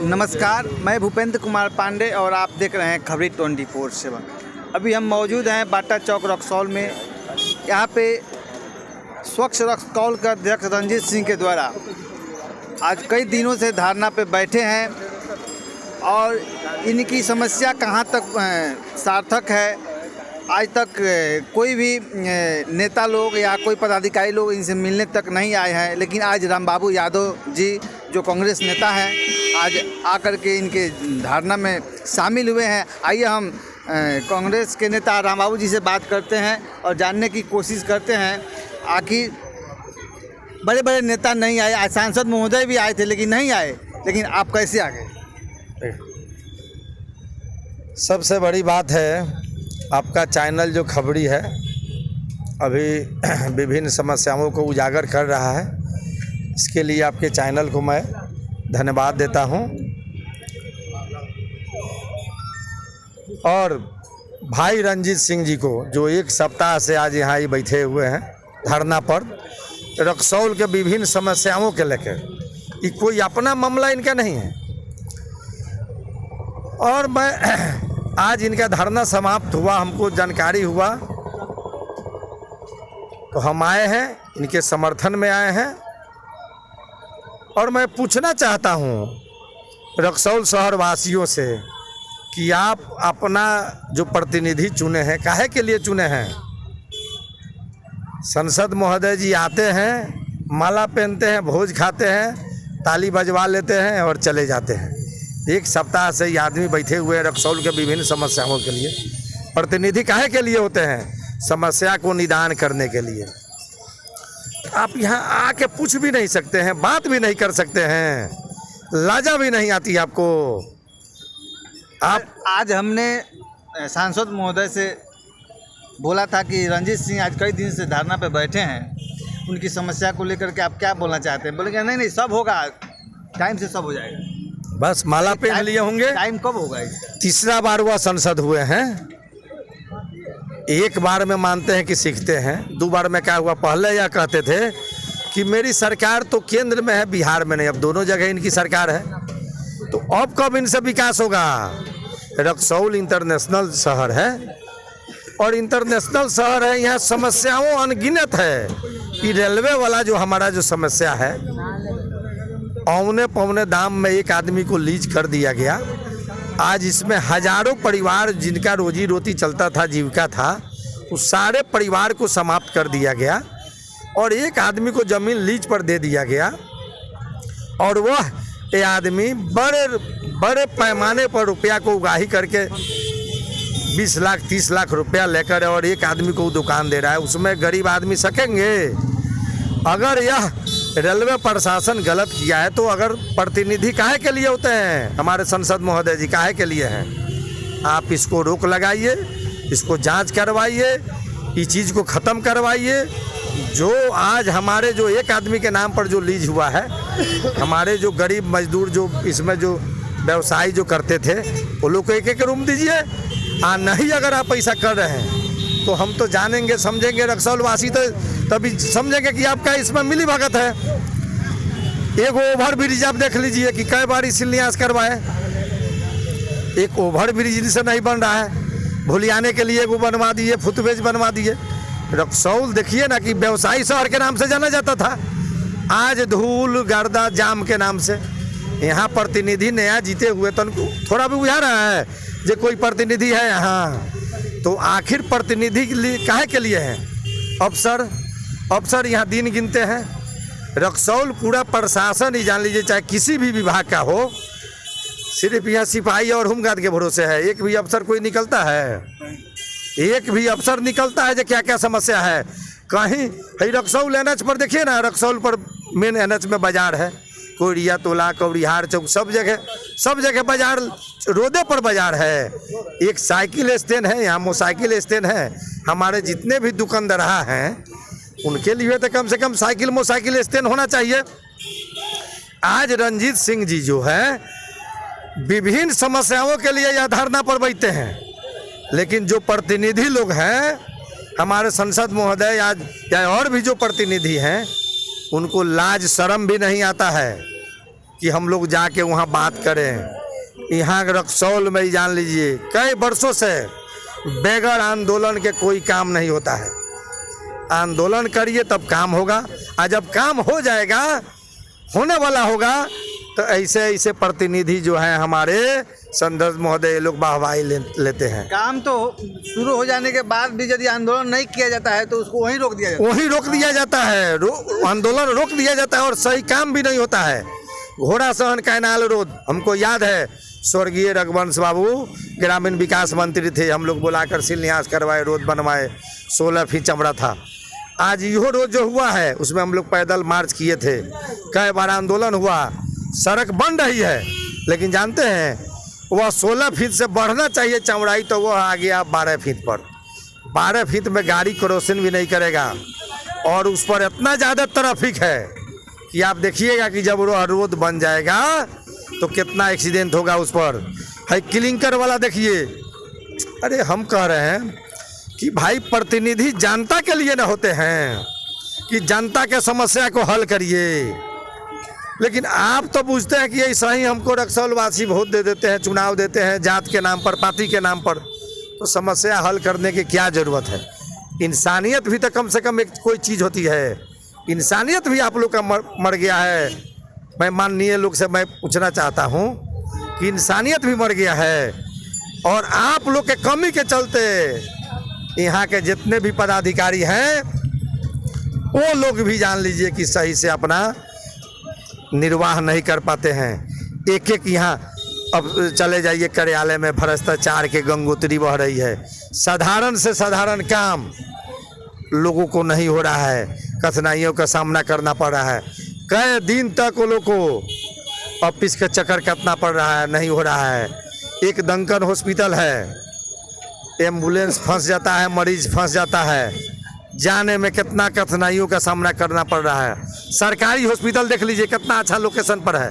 नमस्कार, मैं भूपेंद्र कुमार पांडे और आप देख रहे हैं खबरी 24/7। अभी हम मौजूद हैं बाटा चौक रक्सौल में। यहाँ पे स्वच्छ रक्सौल का अध्यक्ष रंजीत सिंह के द्वारा आज कई दिनों से धरना पे बैठे हैं और इनकी समस्या कहाँ तक सार्थक है, आज तक कोई भी नेता लोग या कोई पदाधिकारी लोग इनसे मिलने तक नहीं आए हैं। लेकिन आज रामबाबू यादव जी जो कांग्रेस नेता हैं आज आकर के इनके धरना में शामिल हुए हैं। आइए हम कांग्रेस के नेता रामबाबू जी से बात करते हैं और जानने की कोशिश करते हैं। आखिर बड़े बड़े नेता नहीं आए, आज सांसद महोदय भी आए थे लेकिन नहीं आए, लेकिन आप कैसे आ गए? सबसे बड़ी बात है आपका चैनल जो खबरी है अभी विभिन्न समस्याओं को उजागर कर रहा है। इसके लिए आपके चैनल को मैं धन्यवाद देता हूं। और भाई रंजीत सिंह जी को जो एक सप्ताह से आज यहाँ ही बैठे हुए हैं धरना पर, रक्सौल के विभिन्न समस्याओं के लेकर, ये कोई अपना मामला इनका नहीं है। और मैं आज इनका धरना समाप्त हुआ, हमको जानकारी हुआ तो हम आए हैं, इनके समर्थन में आए हैं। और मैं पूछना चाहता हूं रक्सौल शहर वासियों से कि आप अपना जो प्रतिनिधि चुने हैं काहे के लिए चुने हैं? संसद महोदय जी आते हैं, माला पहनते हैं, भोज खाते हैं, ताली बजवा लेते हैं और चले जाते हैं। एक सप्ताह से ये आदमी बैठे हुए हैं रक्सौल के विभिन्न समस्याओं के लिए। प्रतिनिधि काहे के लिए होते हैं? समस्या को निदान करने के लिए। आप यहाँ आके पूछ भी नहीं सकते हैं, बात भी नहीं कर सकते हैं, लाजा भी नहीं आती आपको। आप आज हमने सांसद महोदय से बोला था कि रंजीत सिंह आज कई दिन से धरना पे बैठे हैं, उनकी समस्या को लेकर के आप क्या बोलना चाहते हैं? बोलेंगे नहीं सब होगा, टाइम से सब हो जाएगा। बस माला पहन लिए होंगे। टाइम कब होगा इसका? तीसरा बार वह संसद हुए हैं। एक बार में मानते हैं कि सीखते हैं, दो बार में क्या हुआ? पहले यह कहते थे कि मेरी सरकार तो केंद्र में है, बिहार में नहीं, अब दोनों जगह इनकी सरकार है। तो अब कब इनसे विकास होगा? रक्सौल इंटरनेशनल शहर है और इंटरनेशनल शहर है, यहाँ समस्याओं अनगिनत है। कि रेलवे वाला जो हमारा जो समस्या है, औने पौने दाम में एक आदमी को लीज कर दिया गया। आज इसमें हजारों परिवार जिनका रोजी रोटी चलता था, जीविका था, उस सारे परिवार को समाप्त कर दिया गया और एक आदमी को ज़मीन लीज पर दे दिया गया। और वह ये आदमी बड़े पैमाने पर रुपया को उगाही करके 20 लाख 30 लाख रुपया लेकर और एक आदमी को दुकान दे रहा है। उसमें गरीब आदमी सकेंगे? अगर यह रेलवे प्रशासन गलत किया है तो अगर प्रतिनिधि काहे के लिए होते हैं? हमारे संसद महोदय जी काहे के लिए हैं? आप इसको रोक लगाइए, इसको जांच करवाइए, इस चीज़ को ख़त्म करवाइए। जो आज हमारे जो एक आदमी के नाम पर जो लीज हुआ है, हमारे जो गरीब मजदूर जो इसमें जो व्यवसायी जो करते थे, वो लोग को एक एक रूम दीजिए। नहीं अगर आप ऐसा कर रहे हैं तो हम तो जानेंगे समझेंगे, रक्सौल वासी तो तभी समझेंगे कि आपका इसमें मिली भगत है। एक ओवर ब्रिज आप देख लीजिए कि कई बार शिलान्यास करवाए, एक ओवर ब्रिज से नहीं बन रहा है। भुलियाने के लिए वो बनवा दिए, फुटवेज बनवा दिए। रक्सौल देखिए ना कि व्यवसायी शहर के नाम से जाना जाता था, आज धूल गर्दा जाम के नाम से। यहाँ प्रतिनिधि नया जीते हुए तो उनको थोड़ा भी बुझा रहा है जो कोई प्रतिनिधि है यहाँ। तो आखिर प्रतिनिधि काहे के लिए है? अफसर यहाँ दिन गिनते हैं। रक्सौल पूरा प्रशासन ही जान लीजिए, चाहे किसी भी विभाग का हो, सिर्फ यहाँ सिपाही और होमगार्ड के भरोसे है। एक भी अफसर कोई निकलता है? एक भी अफसर निकलता है जो क्या क्या समस्या है? कहीं रक्सौल एनएच पर देखिए ना, रक्सौल पर मेन एनएच में बाजार है, कोरिया तोला कौड़िहार चौक, सब जगह बाजार, रोडे पर बाजार है। एक साइकिल स्टैंड है, यहाँ मोटरसाइकिल स्टैंड है। हमारे जितने भी दुकानदार हैं उनके लिए तो कम से कम साइकिल मोटरसाइकिल स्टैंड होना चाहिए। आज रंजीत सिंह जी जो है विभिन्न समस्याओं के लिए यह धरना पर बैठते हैं, लेकिन जो प्रतिनिधि लोग हैं हमारे संसद महोदय आज या और भी जो प्रतिनिधि हैं, उनको लाज शर्म भी नहीं आता है। कि हम लोग जाके वहाँ बात करें। यहाँ रक्सौल में ही जान लीजिए कई वर्षों से बगैर आंदोलन के कोई काम नहीं होता है। आंदोलन करिए तब काम होगा, और जब काम हो जाएगा, होने वाला होगा, तो ऐसे ऐसे प्रतिनिधि जो हैं हमारे संदर्भ महोदय ये लोग वाहवाही लेते हैं। काम तो शुरू हो जाने के बाद भी यदि आंदोलन नहीं किया जाता है तो उसको वहीं रोक दिया जाता है। वहीं रोक दिया जाता है, आंदोलन रोक दिया जाता है और सही काम भी नहीं होता है। घोड़ा सहन कैनाल रोड, हमको याद है स्वर्गीय रघुवंश बाबू ग्रामीण विकास मंत्री थे, हम लोग बुलाकर शिलान्यास करवाए, रोड बनवाए, 16 फीट चमड़ा था। आज यो रोड जो हुआ है उसमें हम लोग पैदल मार्च किए थे, कई बार आंदोलन हुआ, सड़क बन रही है, लेकिन जानते हैं वह 16 फीट से बढ़ना चाहिए चौड़ाई, तो वह आ गया 12 फीट पर। 12 फीट में गाड़ी क्रॉसिंग भी नहीं करेगा, और उस पर इतना ज़्यादा ट्रैफिक है कि आप देखिएगा कि जब रोड बन जाएगा तो कितना एक्सीडेंट होगा उस पर। है क्लिंकर वाला देखिए। अरे हम कह रहे हैं कि भाई प्रतिनिधि जनता के लिए न होते हैं कि जनता के समस्या को हल करिए, लेकिन आप तो पूछते हैं कि ऐसा ही हमको रक्सौल वासी वोट दे देते हैं, चुनाव देते हैं जात के नाम पर, पार्टी के नाम पर, तो समस्या हल करने की क्या ज़रूरत है। इंसानियत भी तो कम से कम एक कोई चीज़ होती है। इंसानियत भी आप लोग का मर गया है। मैं माननीय लोग से मैं पूछना चाहता हूँ कि इंसानियत भी मर गया है, और आप लोग के कमी के चलते यहाँ के जितने भी पदाधिकारी हैं वो लोग भी जान लीजिए कि सही से अपना निर्वाह नहीं कर पाते हैं। एक एक यहाँ अब चले जाइए कार्यालय में भ्रष्टाचार के गंगोत्री बह रही है। साधारण से साधारण काम लोगों को नहीं हो रहा है, कठिनाइयों का सामना करना पड़ रहा है। कई दिन तक वो लोग को ऑफिस के चक्कर काटना पड़ रहा है, नहीं हो रहा है। एक दंकन हॉस्पिटल है, एम्बुलेंस फंस जाता है, मरीज फंस जाता है, जाने में कितना कठिनाइयों का सामना करना पड़ रहा है। सरकारी हॉस्पिटल देख लीजिए कितना अच्छा लोकेशन पर है।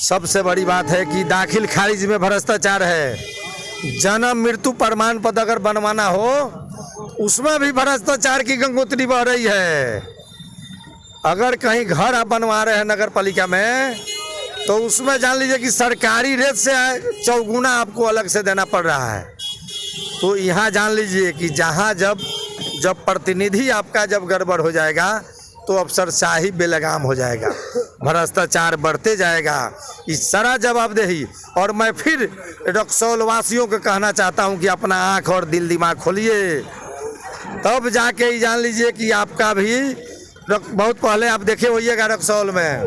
सबसे बड़ी बात है कि दाखिल खारिज में भ्रष्टाचार है। जन्म मृत्यु प्रमाण पत्र अगर बनवाना हो उसमें भी भ्रष्टाचार की गंगोत्री बह रही है। अगर कहीं घर आप बनवा रहे हैं नगर पालिका में तो उसमें जान लीजिए कि सरकारी रेट से 4 गुना आपको अलग से देना पड़ रहा है। तो यहाँ जान लीजिए कि जहाँ जब प्रतिनिधि आपका जब गड़बड़ हो जाएगा तो अफसरशाही बेलगाम हो जाएगा, भ्रष्टाचार बढ़ते जाएगा। इस सारा जवाबदेही, और मैं फिर रक्सौल वासियों को कहना चाहता हूँ कि अपना आँख और दिल दिमाग खोलिए, तब जाके ही जान लीजिए कि आपका भी बहुत पहले आप देखे होइएगा रक्सौल में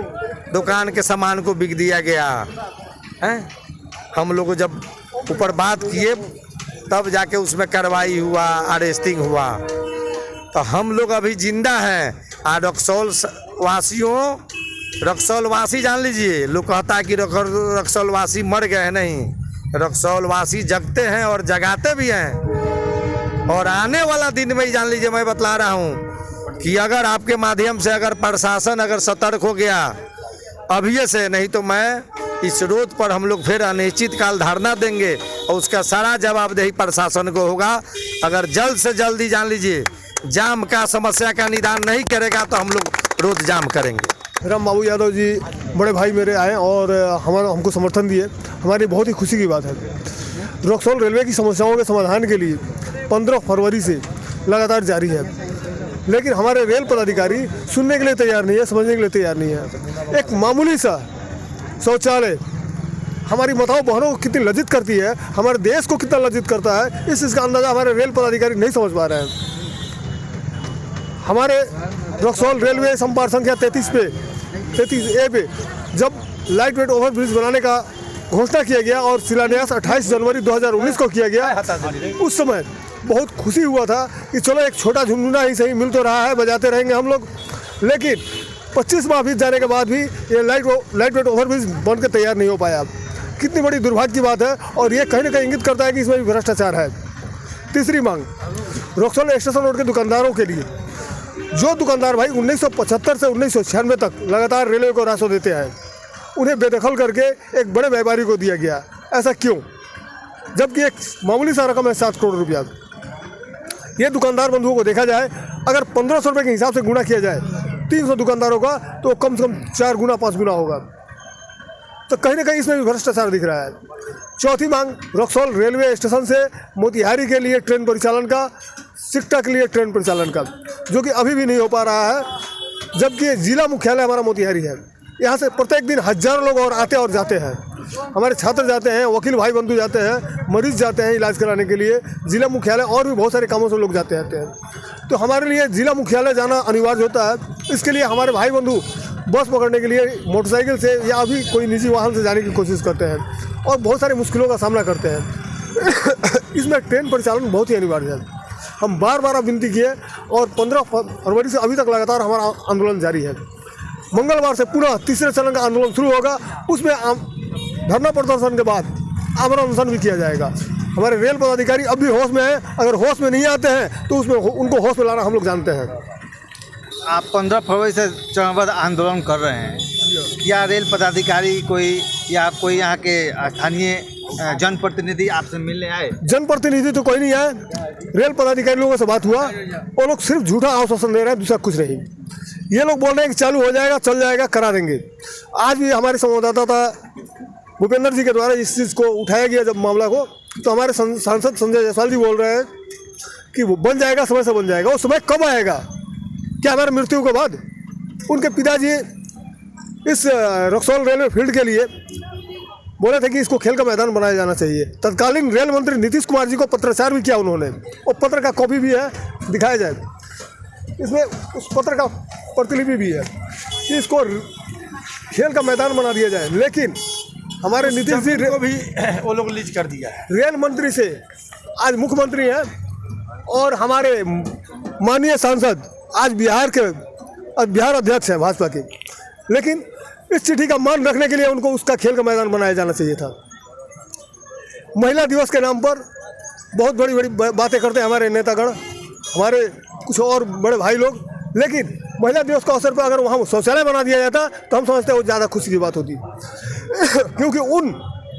दुकान के सामान को बिक दिया गया है। हम लोग जब ऊपर बात किए तब जाके उसमें कार्रवाई हुआ, अरेस्टिंग हुआ। तो हम लोग अभी जिंदा हैं। रक्सौल वासी जान लीजिए, लोग कहता है कि रक्सौल वासी मर गए हैं, नहीं, रक्सौल वासी जगते हैं और जगाते भी हैं। और आने वाला दिन में ही जान लीजिए, मैं बतला रहा हूँ कि अगर आपके माध्यम से अगर प्रशासन अगर सतर्क हो गया अभी से, नहीं तो मैं इस रोड पर हम लोग फिर अनिश्चित काल धरना देंगे और उसका सारा जवाबदेही प्रशासन को होगा। अगर जल्द से जल्दी जान लीजिए जाम का समस्या का निदान नहीं करेगा तो हम लोग रोड जाम करेंगे। राम बाबू यादव जी बड़े भाई मेरे आए और हमको समर्थन दिए, हमारी बहुत ही खुशी की बात है। रक्सौल रेलवे की समस्याओं के समाधान के लिए 15 फरवरी से लगातार जारी है, लेकिन हमारे रेल पदाधिकारी सुनने के लिए तैयार नहीं है, समझने के लिए तैयार नहीं है। एक मामूली सा शौचालय हमारी माताओं बहनों को कितनी लज्जित करती है, हमारे देश को कितना लज्जित करता है, इसका अंदाज़ा हमारे रेल पदाधिकारी नहीं समझ पा रहे हैं। हमारे रक्सौल रेलवे संपर्क संख्या 33A पे जब लाइट वेट ओवर ब्रिज बनाने का घोषणा किया गया और शिलान्यास 28 जनवरी 2019 को किया गया, उस समय बहुत खुशी हुआ था कि चलो एक छोटा झुनझुना ही सही मिल तो रहा है, बजाते रहेंगे हम लोग। लेकिन 25 माह बीत जाने के बाद भी ये लाइट वेट ओवर ब्रिज बन के तैयार नहीं हो पाया। कितनी बड़ी दुर्भाग्य की बात है, और ये कहीं ना कहीं इंगित करता है कि इसमें भी भ्रष्टाचार है। तीसरी मांग, रक्सौल स्टेशन रोड के दुकानदारों के लिए, जो दुकानदार भाई 1975 से 1996 तक लगातार रेलवे को राशि देते हैं, उन्हें बेदखल करके एक बड़े व्यापारी को दिया गया। ऐसा क्यों, जबकि एक मामूली सा रकम है 7 करोड़ रुपया। ये दुकानदार बंधुओं को देखा जाए, अगर 1500 रुपये के हिसाब से गुणा किया जाए 300 दुकानदारों का तो कम से कम 4 गुना 5 गुना होगा। तो कहीं ना कहीं इसमें भी भ्रष्टाचार दिख रहा है। चौथी मांग रक्सौल रेलवे स्टेशन से मोतिहारी के लिए ट्रेन परिचालन का, सिकटा के लिए ट्रेन परिचालन का, जो कि अभी भी नहीं हो पा रहा है, जबकि जिला मुख्यालय हमारा मोतिहारी है। यहाँ से प्रत्येक दिन हजारों लोग और आते और जाते हैं। हमारे छात्र जाते हैं, वकील भाई बंधु जाते हैं, मरीज जाते हैं इलाज कराने के लिए, जिला मुख्यालय और भी बहुत सारे कामों से लोग जाते रहते हैं। तो हमारे लिए जिला मुख्यालय जाना अनिवार्य होता है। इसके लिए हमारे भाई बंधु बस पकड़ने के लिए मोटरसाइकिल से या अभी कोई निजी वाहन से जाने की कोशिश करते हैं और बहुत सारी मुश्किलों का सामना करते हैं। इसमें ट्रेन परिचालन बहुत ही अनिवार्य है। हम बार बार विनती किए और 15 फरवरी से अभी तक लगातार हमारा आंदोलन जारी है। मंगलवार से पुनः तीसरे चरण का आंदोलन शुरू होगा। उसमें धरना प्रदर्शन के बाद आमरण अनशन भी किया जाएगा। हमारे रेल पदाधिकारी अब भी होश में हैं, अगर होश में नहीं आते हैं तो उसमें उनको होश में लाना हम लोग जानते हैं। आप 15 फरवरी से चरणबद्ध आंदोलन कर रहे हैं, क्या रेल पदाधिकारी कोई या कोई यहाँ के स्थानीय जनप्रतिनिधि आपसे मिलने आए? जनप्रतिनिधि तो कोई नहीं आए। रेल पदाधिकारी लोगों से बात हुआ, वो लोग सिर्फ झूठा आश्वासन दे रहे हैं, दूसरा कुछ नहीं। ये लोग बोल रहे हैं कि चालू हो जाएगा, चल जाएगा, करा देंगे। आज भी हमारे संवाददाता भूपेंद्र जी के द्वारा इस चीज़ को उठाया गया जब मामला को, तो हमारे सांसद संजय जायसवाल जी बोल रहे हैं कि वो बन जाएगा, समय से बन जाएगा। वो समय कब आएगा? क्या हमारे मृत्यु के बाद? उनके पिताजी इस रक्सौल रेलवे फील्ड के लिए बोले थे कि इसको खेल का मैदान बनाया जाना चाहिए। तत्कालीन रेल मंत्री नीतीश कुमार जी को पत्राचार भी किया उन्होंने, और पत्र का कॉपी भी है, दिखाया जाए। इसमें उस पत्र का प्रतिलिपि भी है कि इसको खेल का मैदान बना दिया जाए। लेकिन हमारे नीतीश जी को भी वो लोग लीज कर दिया है। रेल मंत्री से आज मुख्यमंत्री हैं और हमारे माननीय सांसद आज बिहार अध्यक्ष हैं भाजपा के। लेकिन इस चिट्ठी का मान रखने के लिए उनको उसका खेल का मैदान बनाया जाना चाहिए था। महिला दिवस के नाम पर बहुत बड़ी बड़ी बातें करते हैं हमारे नेतागण, हमारे कुछ और बड़े भाई लोग। लेकिन महिला दिवस के अवसर पर अगर वहाँ शौचालय बना दिया जाता तो हम समझते हैं वो ज़्यादा खुशी की बात होती। क्योंकि उन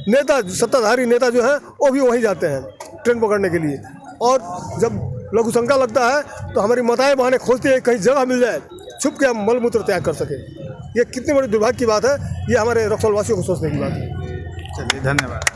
नेता, सत्ताधारी नेता जो हैं वो भी वहीं जाते हैं ट्रेन पकड़ने के लिए, और जब लघु शंका लगता है तो हमारी माताएं बहनें खोजती है कहीं जगह मिल जाए, छुप के हम मलमूत्र त्याग कर सकें। ये कितनी बड़ी दुर्भाग्य की बात है, ये हमारे रक्सौल वासियों को सोचने की बात है। चलिए, धन्यवाद।